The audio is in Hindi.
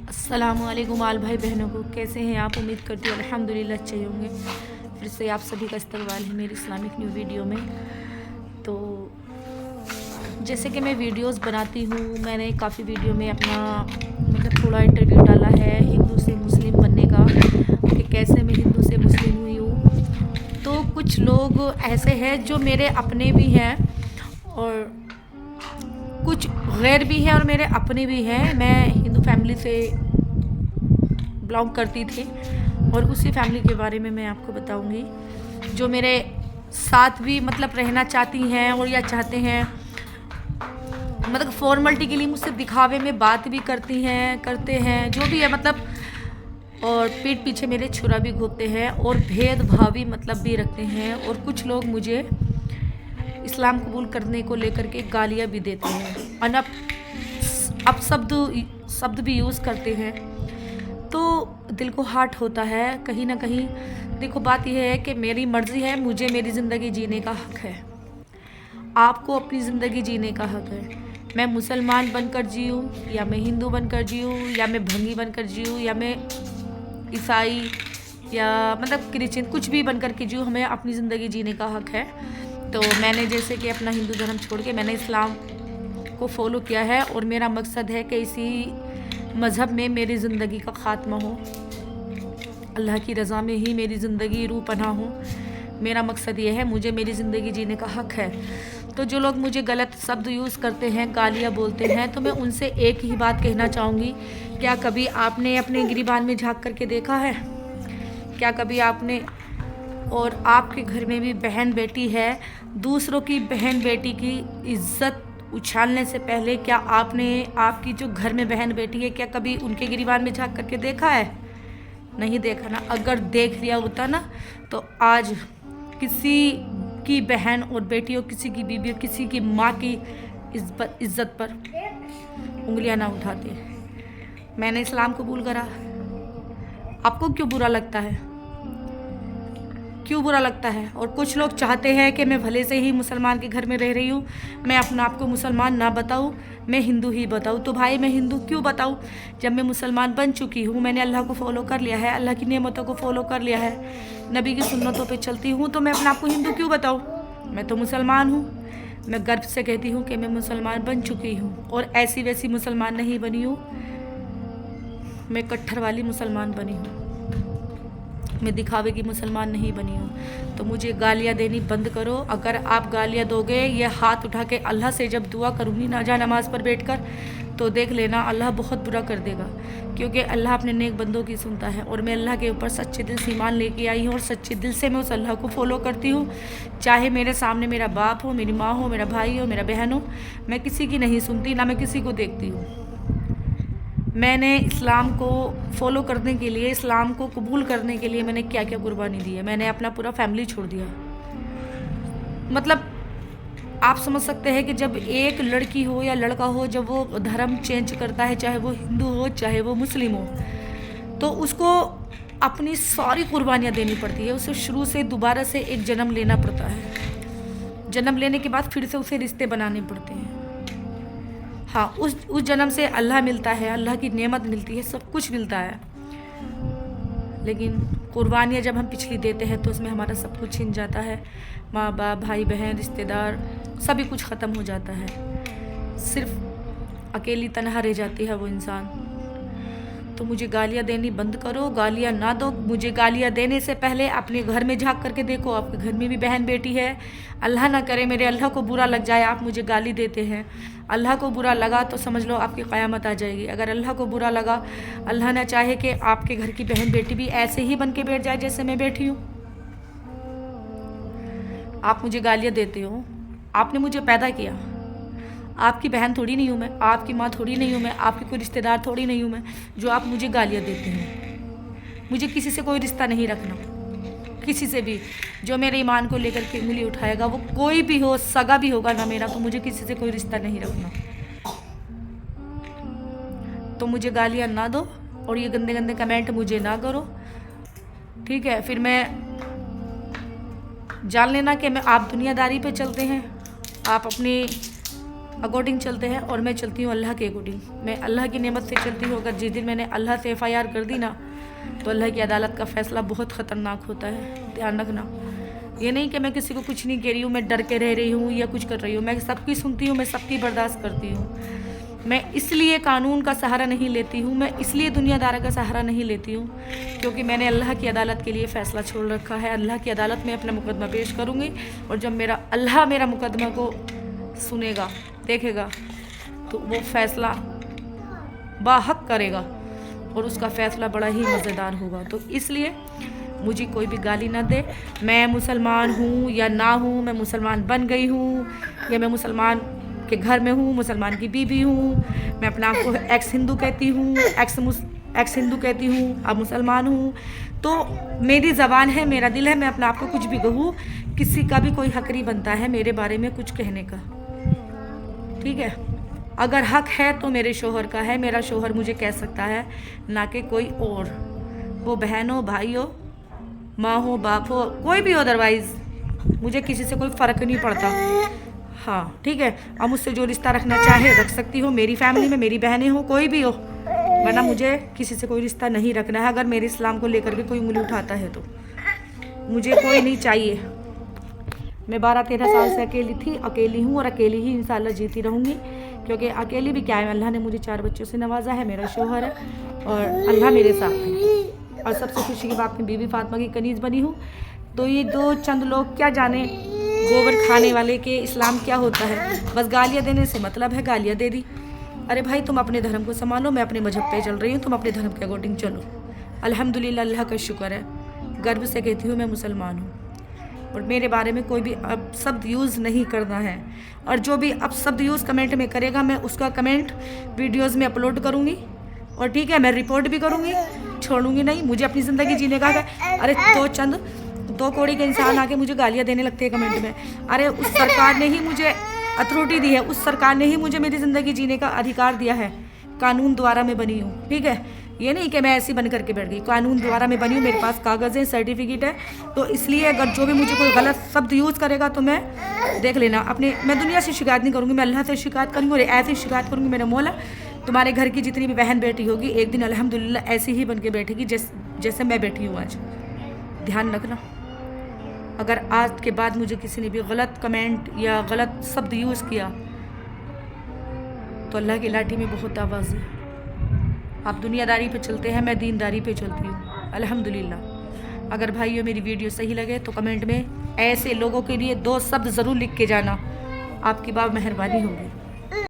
अस्सलामुअलैकुम आल भाई बहनों को, कैसे हैं आप? उम्मीद करती हूँ अल्हम्दुलिल्लाह अच्छे होंगे। फिर से आप सभी का इस्तकबाल है मेरी इस्लामिक न्यू वीडियो में। तो जैसे कि मैं वीडियोस बनाती हूँ, मैंने काफ़ी वीडियो में अपना थोड़ा इंटरव्यू डाला है हिंदू से मुस्लिम बनने का, कि कैसे मैं हिंदू से मुस्लिम हुई हूँ। तो कुछ लोग ऐसे हैं जो मेरे अपने भी हैं और कुछ गैर भी हैं और मेरे अपने भी हैं। मैं हिंदू फैमिली से बिलोंग करती थी और उसी फैमिली के बारे में मैं आपको बताऊंगी, जो मेरे साथ भी रहना चाहती हैं और या चाहते हैं, फॉर्मेलिटी के लिए मुझसे दिखावे में बात भी करते हैं जो भी है और पीठ पीछे मेरे छुरा भी घोंपते हैं और भेदभावी भी रखते हैं। और कुछ लोग मुझे इस्लाम कबूल करने को लेकर के गालियाँ भी देते हैं, अब शब्द भी यूज़ करते हैं। तो दिल को हार्ट होता है कहीं ना कहीं। देखो, बात यह है कि मेरी मर्ज़ी है, मुझे मेरी ज़िंदगी जीने का हक़ है, आपको अपनी ज़िंदगी जीने का हक़ है। मैं मुसलमान बनकर जीऊँ या मैं हिंदू बनकर जीऊँ या मैं भंगी बनकर जीऊँ या मैं ईसाई या क्रिश्चियन, कुछ भी बनकर के जीऊँ, हमें अपनी ज़िंदगी जीने का हक़ है। तो मैंने जैसे कि अपना हिंदू धर्म छोड़ के मैंने इस्लाम को फॉलो किया है और मेरा मकसद है कि इसी मज़हब में मेरी ज़िंदगी का ख़ात्मा हो, अल्लाह की रज़ा में ही मेरी ज़िंदगी रूह पनाह हो। मेरा मकसद ये है, मुझे मेरी ज़िंदगी जीने का हक़ है। तो जो लोग मुझे गलत शब्द यूज़ करते हैं, गालियाँ बोलते हैं, तो मैं उनसे एक ही बात कहना चाहूँगी, क्या कभी आपने अपने गिरीबान में झांक करके देखा है? क्या कभी आपने, और आपके घर में भी बहन बेटी है, दूसरों की बहन बेटी की इज़्ज़त उछालने से पहले क्या आपने आपकी जो घर में बहन बेटी है, क्या कभी उनके गिरीबान में झांक करके देखा है? नहीं देखा ना। अगर देख लिया होता ना, तो आज किसी की बहन और बेटी हो, किसी की बीवी हो, किसी की माँ की इज़्ज़त पर उंगलियां ना उठाते। मैंने इस्लाम कबूल करा, आपको क्यों बुरा लगता है? क्यों बुरा लगता है? और कुछ लोग चाहते हैं कि मैं भले से ही मुसलमान के घर में रह रही हूँ, मैं अपना आपको मुसलमान ना बताऊँ, मैं हिंदू ही बताऊँ। तो भाई, मैं हिंदू क्यों बताऊँ जब मैं मुसलमान बन चुकी हूँ? मैंने अल्लाह को फॉलो कर लिया है, अल्लाह की नेमतों को फॉलो कर लिया है, नबी की सुन्नतों पे चलती हूँ, तो मैं अपना आपको हिंदू क्यों बताऊँ? मैं तो मुसलमान हूँ। मैं गर्व से कहती हूँ कि मैं मुसलमान बन चुकी हूँ और ऐसी वैसी मुसलमान नहीं बनी हूँ, मैं कट्टर वाली मुसलमान बनी हूँ, मैं दिखावे की मुसलमान नहीं बनी हूँ। तो मुझे गालियाँ देनी बंद करो। अगर आप गालियाँ दोगे, ये हाथ उठा के अल्लाह से जब दुआ करूँगी ना जा नमाज़ पर बैठकर, तो देख लेना अल्लाह बहुत बुरा कर देगा, क्योंकि अल्लाह अपने नेक बंदों की सुनता है। और मैं अल्लाह के ऊपर सच्चे दिल से ईमान लेके आई हूँ और सच्चे दिल से मैं उस अल्लाह को फॉलो करती हूँ। चाहे मेरे सामने मेरा बाप हो, मेरी माँ हो, मेरा भाई हो, मेरा बहन हो, मैं किसी की नहीं सुनती, ना मैं किसी को देखती हूँ। मैंने इस्लाम को फॉलो करने के लिए, इस्लाम को कबूल करने के लिए मैंने क्या क्या कुर्बानी दी है। मैंने अपना पूरा फैमिली छोड़ दिया। आप समझ सकते हैं कि जब एक लड़की हो या लड़का हो, जब वो धर्म चेंज करता है, चाहे वो हिंदू हो चाहे वो मुस्लिम हो, तो उसको अपनी सारी कुर्बानियाँ देनी पड़ती है। उसे शुरू से दोबारा से एक जन्म लेना पड़ता है। जन्म लेने के बाद फिर से उसे रिश्ते बनाने पड़ते हैं। हाँ, उस जन्म से अल्लाह मिलता है, अल्लाह की नेमत मिलती है, सब कुछ मिलता है, लेकिन कुर्बानियाँ जब हम पिछली देते हैं तो उसमें हमारा सब कुछ छिन जाता है। माँ बाप, भाई बहन, रिश्तेदार, सभी कुछ ख़त्म हो जाता है, सिर्फ अकेली तन्हा रह जाती है वो इंसान। तो मुझे गालियाँ देनी बंद करो, गालियाँ ना दो। मुझे गालियाँ देने से पहले अपने घर में झांक करके देखो, आपके घर में भी बहन बेटी है। अल्लाह ना करे मेरे अल्लाह को बुरा लग जाए, आप मुझे गाली देते हैं, अल्लाह को बुरा लगा तो समझ लो आपकी क़यामत आ जाएगी। अगर अल्लाह को बुरा लगा, अल्लाह ना चाहे कि आपके घर की बहन बेटी भी ऐसे ही बन के बैठ जाए जैसे मैं बैठी हूँ। आप मुझे गालियाँ देते हो, आपने मुझे पैदा किया, आपकी बहन थोड़ी नहीं हूँ मैं, आपकी माँ थोड़ी नहीं हूँ मैं, आपकी कोई रिश्तेदार थोड़ी नहीं हूँ मैं, जो आप मुझे गालियाँ देते हैं। मुझे किसी से कोई रिश्ता नहीं रखना, किसी से भी। जो मेरे ईमान को लेकर के उंगली उठाएगा, वो कोई भी हो, सगा भी होगा ना मेरा, तो मुझे किसी से कोई रिश्ता नहीं रखना। तो मुझे गालियाँ ना दो और ये गंदे गंदे कमेंट मुझे ना करो, ठीक है? फिर मैं जान लेना कि मैं, आप दुनियादारी पे चलते हैं, आप अपनी अकॉर्डिंग चलते हैं और मैं चलती हूँ अल्लाह के अकॉर्डिंग। मैं अल्लाह की नेमत से चलती हूँ। अगर जिस दिन मैंने अल्लाह से FIR कर दी ना, तो अल्लाह की अदालत का फ़ैसला बहुत ख़तरनाक होता है, ध्यान रखना। ये नहीं कि मैं किसी को कुछ नहीं कह रही हूँ, मैं डर के रह रही हूँ या कुछ कर रही हूँ। मैं सबकी सुनती हूँ, मैं सबकी बर्दाश्त करती हूँ। मैं इसलिए कानून का सहारा नहीं लेती हूँ, मैं इसलिए दुनियादारी का सहारा नहीं लेती हूँ, क्योंकि मैंने अल्लाह की अदालत के लिए फ़ैसला छोड़ रखा है। अल्लाह की अदालत में अपना मुकदमा पेश करूँगी, और जब अल्लाह मेरा मुकदमा को सुनेगा, देखेगा, तो वो फ़ैसला बाहक करेगा और उसका फ़ैसला बड़ा ही मज़ेदार होगा। तो इसलिए मुझे कोई भी गाली ना दे। मैं मुसलमान हूँ या ना हूँ, मैं मुसलमान बन गई हूँ या मैं मुसलमान के घर में हूँ, मुसलमान की बीबी हूँ, मैं अपने आप को एक्स हिंदू कहती हूँ, एक्स हिंदू कहती हूँ, अब मुसलमान हूँ, तो मेरी ज़बान है, मेरा दिल है, मैं अपने आप को कुछ भी कहूँ। किसी का भी कोई हक नहीं बनता है मेरे बारे में कुछ कहने का, ठीक है। अगर हक है तो मेरे शोहर का है, मेरा शोहर मुझे कह सकता है, ना कि कोई और, वो बहन हो, भाई हो, माँ हो, बाप हो, कोई भी हो। अदरवाइज़ मुझे किसी से कोई फ़र्क नहीं पड़ता। हाँ ठीक है, अब मुझसे जो रिश्ता रखना चाहे रख सकती हो, मेरी फैमिली में मेरी बहनें हो, कोई भी हो, वरना मुझे किसी से कोई रिश्ता नहीं रखना है। अगर मेरे इस्लाम को लेकर के कोई उंगली उठाता है तो मुझे कोई नहीं चाहिए। मैं 12-13 साल से अकेली थी, अकेली हूँ और अकेली ही इंशाल्लाह जीती रहूँगी, क्योंकि अकेली भी क्या है, अल्लाह ने मुझे 4 बच्चों से नवाजा है, मेरा शोहर है और अल्लाह मेरे साथ है। और सबसे खुशी की बात, मैं बीबी फातिमा की कनीज़ बनी हूँ। तो ये 2 चंद लोग क्या जाने गोबर खाने वाले के इस्लाम क्या होता है। बस गालियाँ देने से मतलब है, गालियाँ दे दी। अरे भाई तुम अपने धर्म को संभालो, मैं अपने मजहब पे चल रही हूँ, तुम अपने धर्म के अकॉर्डिंग चलो। अल्हम्दुलिल्लाह, अल्लाह का शुक्र है, गर्व से कहती हूँ मैं मुसलमान हूँ। और मेरे बारे में कोई भी अब शब्द यूज़ नहीं करना है, और जो भी अब शब्द यूज़ कमेंट में करेगा, मैं उसका कमेंट वीडियोस में अपलोड करूँगी, और ठीक है, मैं रिपोर्ट भी करूँगी, छोड़ूंगी नहीं। मुझे अपनी ज़िंदगी जीने का है। अरे 2 कौड़ी के इंसान आके मुझे गालियाँ देने लगते हैं कमेंट में। अरे उस सरकार ने ही मुझे अथॉरिटी दी है, उस सरकार ने ही मुझे मेरी ज़िंदगी जीने का अधिकार दिया है। कानून द्वारा मैं बनी हूँ, ठीक है, ये नहीं कि मैं ऐसी बन करके बैठ गई, कानून द्वारा मैं बनी हूँ, मेरे पास कागज़ हैं, सर्टिफिकेट है। तो इसलिए अगर जो भी मुझे कोई गलत शब्द यूज़ करेगा तो मैं देख लेना, मैं दुनिया से शिकायत नहीं करूँगी, मैं अल्लाह से शिकायत करूँगी, और ऐसी शिकायत करूँगी, मेरे मौला तुम्हारे घर की जितनी भी बहन बेटी होगी एक दिन अल्हम्दुलिल्लाह ऐसी ही बन के बैठेगी जैसे मैं बैठी हूँ आज। ध्यान रखना, अगर आज के बाद मुझे किसी ने भी गलत कमेंट या गलत शब्द यूज़ किया तो अल्लाह की लाठी में बहुत आवाज़ है। आप दुनियादारी पे चलते हैं, मैं दीनदारी पे चलती हूँ अल्हम्दुलिल्लाह। अगर भाइयों मेरी वीडियो सही लगे तो कमेंट में ऐसे लोगों के लिए 2 शब्द ज़रूर लिख के जाना, आपकी बात मेहरबानी होगी।